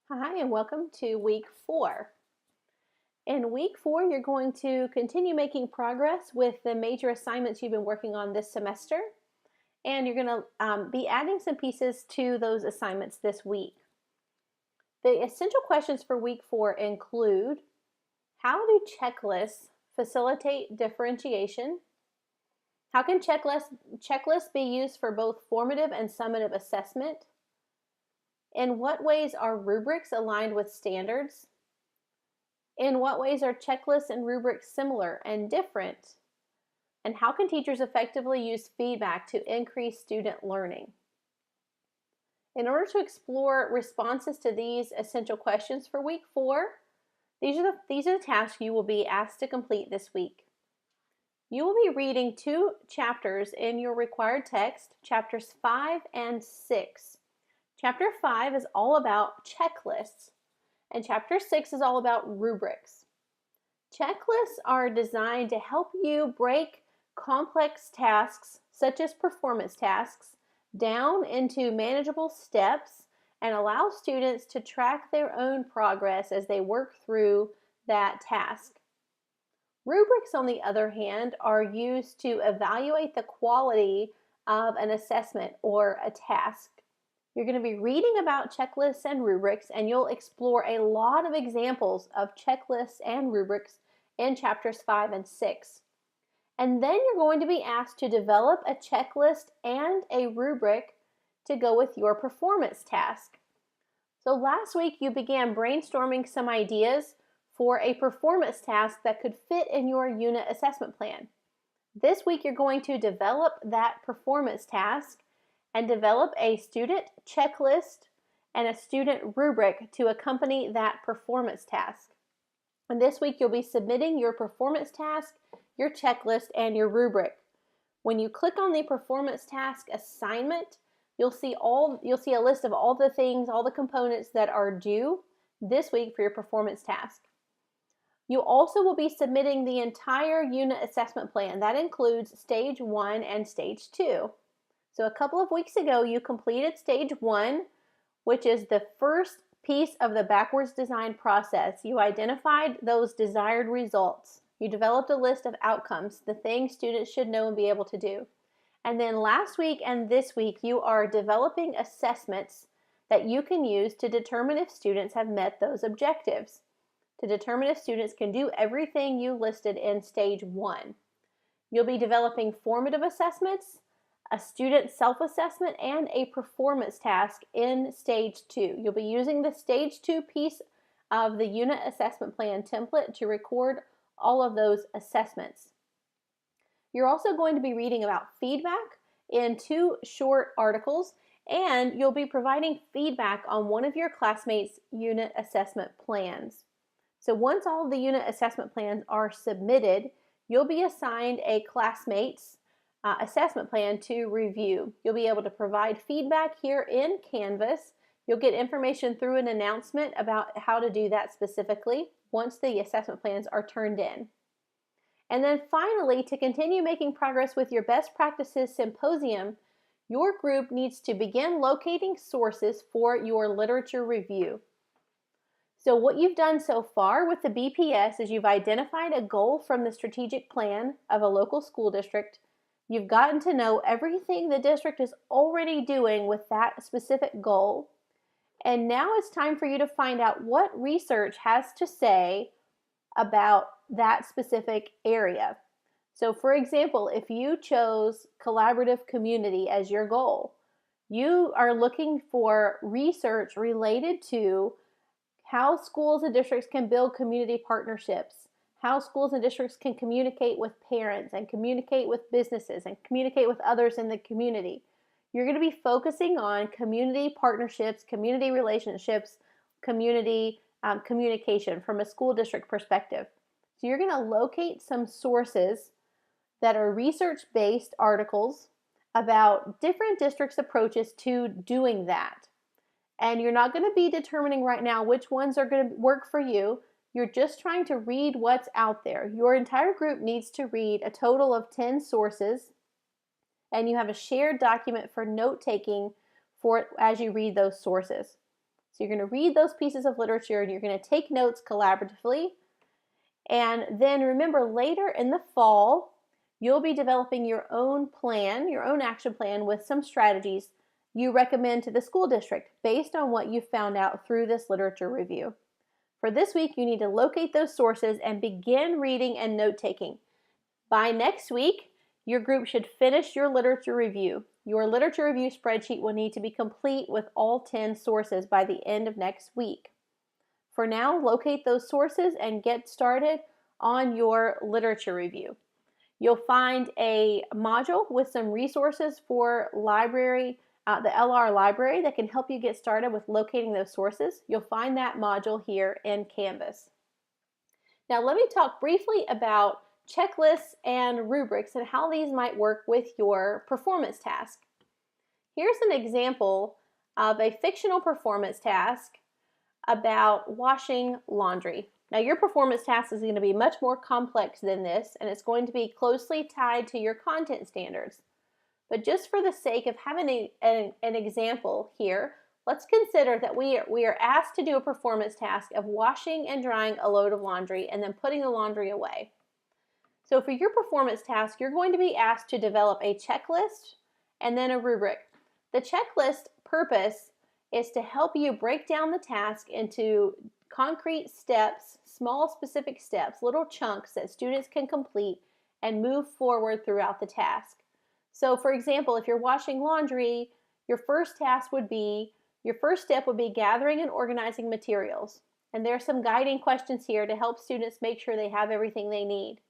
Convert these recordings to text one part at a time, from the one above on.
Hi, and welcome to week 4. In week 4, you're going to continue making progress with the major assignments you've been working on this semester, and you're going to be adding some pieces to those assignments this week. The essential questions for week 4 include: how do checklists facilitate differentiation? How can checklists be used for both formative and summative assessment? In what ways are rubrics aligned with standards? In what ways are checklists and rubrics similar and different? And how can teachers effectively use feedback to increase student learning? In order to explore responses to these essential questions for week 4, these are the tasks you will be asked to complete this week. You will be reading 2 chapters in your required text, chapters 5 and 6. Chapter 5 is all about checklists, and chapter 6 is all about rubrics. Checklists are designed to help you break complex tasks, such as performance tasks, down into manageable steps and allow students to track their own progress as they work through that task. Rubrics, on the other hand, are used to evaluate the quality of an assessment or a task. You're going to be reading about checklists and rubrics, and you'll explore a lot of examples of checklists and rubrics in chapters 5 and 6. And then you're going to be asked to develop a checklist and a rubric to go with your performance task. So last week you began brainstorming some ideas for a performance task that could fit in your unit assessment plan. This week you're going to develop that performance task and develop a student checklist and a student rubric to accompany that performance task. And this week you'll be submitting your performance task, your checklist, and your rubric. When you click on the performance task assignment, you'll see a list of all the things, all the components that are due this week for your performance task. You also will be submitting the entire unit assessment plan. That includes stage 1 and stage 2. So a couple of weeks ago, you completed stage 1, which is the first piece of the backwards design process. You identified those desired results. You developed a list of outcomes, the things students should know and be able to do. And then last week and this week, you are developing assessments that you can use to determine if students have met those objectives, to determine if students can do everything you listed in stage 1. You'll be developing formative assessments, a student self-assessment, and a performance task in stage 2. You'll be using the stage 2 piece of the unit assessment plan template to record all of those assessments. You're also going to be reading about feedback in 2 short articles, and you'll be providing feedback on one of your classmates' unit assessment plans. So once all of the unit assessment plans are submitted, you'll be assigned a classmate's assessment plan to review. You'll be able to provide feedback here in Canvas. You'll get information through an announcement about how to do that specifically once the assessment plans are turned in. And then finally, to continue making progress with your best practices symposium, your group needs to begin locating sources for your literature review. So what you've done so far with the BPS is you've identified a goal from the strategic plan of a local school district. You've gotten to know everything the district is already doing with that specific goal. And now it's time for you to find out what research has to say about that specific area. So for example, if you chose collaborative community as your goal, you are looking for research related to how schools and districts can build community partnerships, how schools and districts can communicate with parents and communicate with businesses and communicate with others in the community. You're going to be focusing on community partnerships, community relationships, community communication from a school district perspective. So you're going to locate some sources that are research-based articles about different districts' approaches to doing that. And you're not going to be determining right now which ones are going to work for you. You're just trying to read what's out there. Your entire group needs to read a total of 10 sources, and you have a shared document for note-taking for as you read those sources. So you're going to read those pieces of literature and you're going to take notes collaboratively. And then remember, later in the fall, you'll be developing your own plan, your own action plan with some strategies you recommend to the school district based on what you found out through this literature review. For this week, you need to locate those sources and begin reading and note-taking. By next week, your group should finish your literature review. Your literature review spreadsheet will need to be complete with all 10 sources by the end of next week. For now, locate those sources and get started on your literature review. You'll find a module with some resources for library, the LR library, that can help you get started with locating those sources. You'll find that module here in Canvas. Now let me talk briefly about checklists and rubrics and how these might work with your performance task. Here's an example of a fictional performance task about washing laundry. Now your performance task is going to be much more complex than this, and it's going to be closely tied to your content standards. But just for the sake of having an example here, let's consider that we are asked to do a performance task of washing and drying a load of laundry and then putting the laundry away. So for your performance task, you're going to be asked to develop a checklist and then a rubric. The checklist purpose is to help you break down the task into concrete steps, small specific steps, little chunks that students can complete and move forward throughout the task. So for example, if you're washing laundry, your first step would be gathering and organizing materials. And there are some guiding questions here to help students make sure they have everything they need.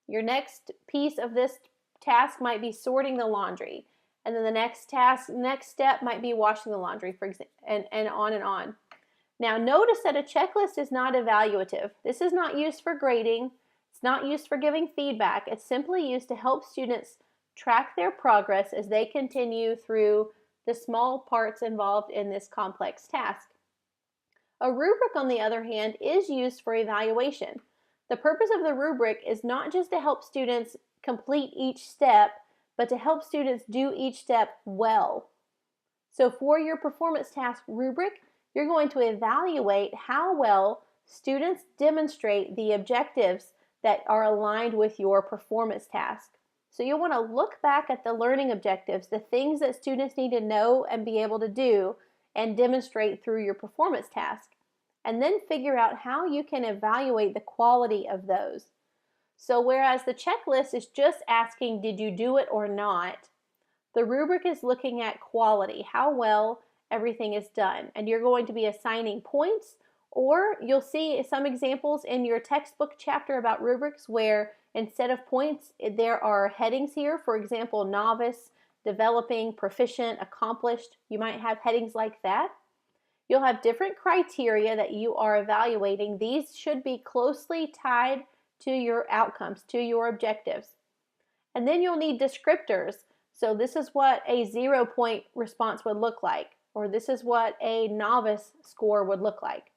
Your next piece of this task might be sorting the laundry. And then the next step might be washing the laundry, for example, and on and on. Now notice that a checklist is not evaluative. This is not used for grading. It's not used for giving feedback. It's simply used to help students track their progress as they continue through the small parts involved in this complex task. A rubric, on the other hand, is used for evaluation. The purpose of the rubric is not just to help students complete each step, but to help students do each step well. So for your performance task rubric, you're going to evaluate how well students demonstrate the objectives that are aligned with your performance task. So you'll want to look back at the learning objectives, the things that students need to know and be able to do and demonstrate through your performance task, and then figure out how you can evaluate the quality of those. So whereas the checklist is just asking, did you do it or not, the rubric is looking at quality, how well everything is done. And you're going to be assigning points, or you'll see some examples in your textbook chapter about rubrics where instead of points, there are headings here. For example, novice, developing, proficient, accomplished. You might have headings like that. You'll have different criteria that you are evaluating. These should be closely tied to your outcomes, to your objectives. And then you'll need descriptors. So this is what a 0-point response would look like, or this is what a novice score would look like.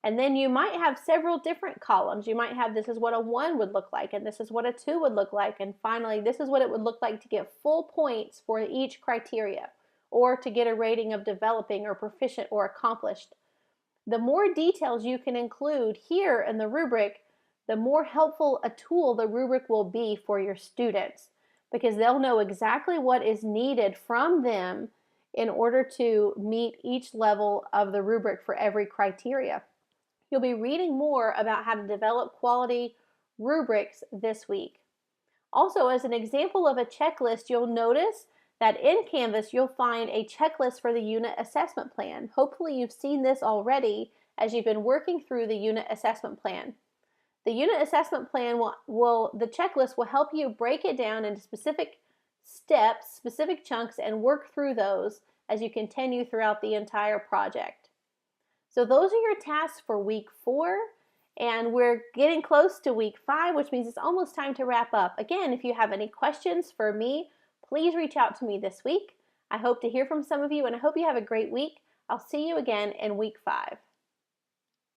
And then you might have several different columns. You might have, this is what a 1 would look like, and this is what a 2 would look like, and finally this is what it would look like to get full points for each criteria, or to get a rating of developing or proficient or accomplished. The more details you can include here in the rubric, the more helpful a tool the rubric will be for your students, because they'll know exactly what is needed from them in order to meet each level of the rubric for every criteria. You'll be reading more about how to develop quality rubrics this week. Also, as an example of a checklist, you'll notice that in Canvas you'll find a checklist for the unit assessment plan. Hopefully you've seen this already as you've been working through the unit assessment plan. The unit assessment plan the checklist will help you break it down into specific steps, specific chunks, and work through those as you continue throughout the entire project. So those are your tasks for week 4, and we're getting close to week 5, which means it's almost time to wrap up. Again, if you have any questions for me, please reach out to me this week. I hope to hear from some of you, and I hope you have a great week. I'll see you again in week 5.